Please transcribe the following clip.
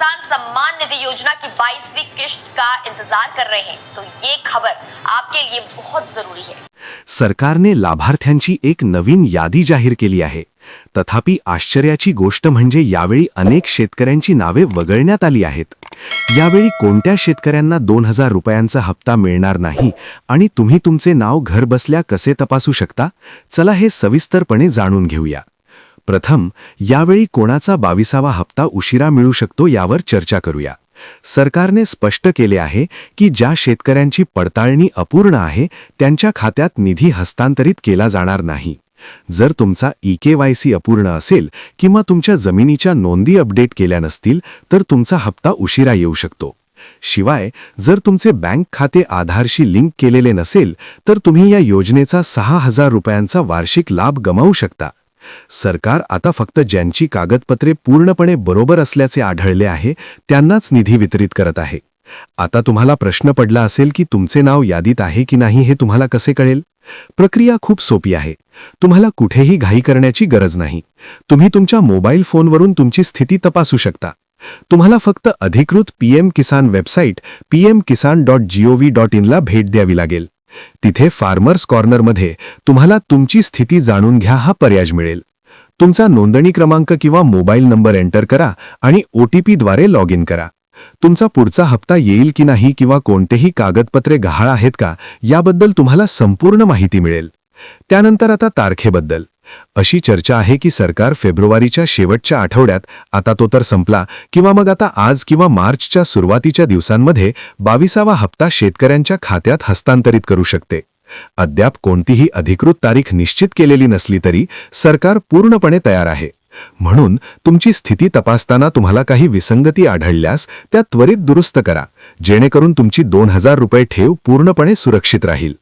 किसान सम्मान निधि योजना की 22वीं किश्त का इंतजार कर रहे हैं तो ये खबर आपके लिए बहुत जरूरी है। सरकारने लाभार्थ्यांची एक नवीन यादी जाहीर केली आहे। तथापि आश्चर्याची गोष्ट म्हणजे यावेळी अनेक शेतकऱ्यांची नावे वगळण्यात आली आहेत। यावेळी कोणत्या शेतकऱ्यांना 2000 रुपयांचा हप्ता मिळणार नाही आणि तुम्ही तुमचे नाव घरबसल्या कसे तपासू शकता? चला हे सविस्तरपणे जाणून घेऊया। प्रथम यावेळी कोणाचा 22वा हप्ता उशिरा मिळू शकतो यावर चर्चा करूया। सरकारने स्पष्ट केले आहे की ज्या शेतकऱ्यांची पडताळणी अपूर्ण आहे त्यांच्या खात्यात निधी हस्तांतरित केला जाणार नाही। जर तुमचा EKYC अपूर्ण असेल किंवा तुमच्या जमिनीच्या नोंदी अपडेट केल्या नसतील तर तुमचा हप्ता उशिरा येऊ शकतो। शिवाय जर तुमचे बँक खाते आधारशी लिंक केलेले नसेल तर तुम्ही या योजनेचा 6000 रुपयांचा वार्षिक लाभ गमावू शकता। सरकार आता फक्त ज्यांची कागदपत्रे पूर्णपणे बरोबर असल्याचे आढळले आहे त्यांनाच निधी वितरित करत आहे। आता तुम्हाला प्रश्न पडला असेल की तुमचे नाव यादीत आहे की नाही हे तुम्हाला कसे कळेल? प्रक्रिया खूप सोपी आहे। तुम्हाला कुठेही घाई करण्याची गरज नाही। तुम्ही तुमच्या मोबाईल फोनवरून तुमची स्थिती तपासू शकता। तुम्हाला फक्त अधिकृत PM किसान वेबसाईट pmkisan.gov.in ला भेट द्यावी लागेल। तिथे फार्मर्स कॉर्नरमध्ये तुम्हाला तुमची स्थिती जाणून घ्या हा पर्याय मिळेल। तुमचा नोंदणी क्रमांक किंवा मोबाईल नंबर एंटर करा आणि OTP द्वारे लॉग इन करा। तुमचा पुढचा हप्ता येईल की नाही किंवा कोणतेही कागदपत्रे गहाळ आहेत का याबद्दल तुम्हाला संपूर्ण माहिती मिळेल। त्यानंतर आता तारखेबद्दल अशी चर्चा आहे की सरकार फेब्रुवारीच्या शेवटच्या आठवड्यात, आता तो तर संपला, किंवा मग आता आज किंवा मार्चच्या सुरुवातीच्या दिवसांमध्ये 22वा हप्ता शेतकऱ्यांच्या खात्यात हस्तांतरित करू शकते। अद्याप कोणतीही अधिकृत तारीख निश्चित केलेली नसली तरी सरकार पूर्णपणे तयार आहे। म्हणून तुमची स्थिती तपासताना तुम्हाला काही विसंगती आढळल्यास त्या त्वरित दुरुस्त करा, जेणेकरून तुमची 2000 रुपये ठेव पूर्णपणे सुरक्षित राहील।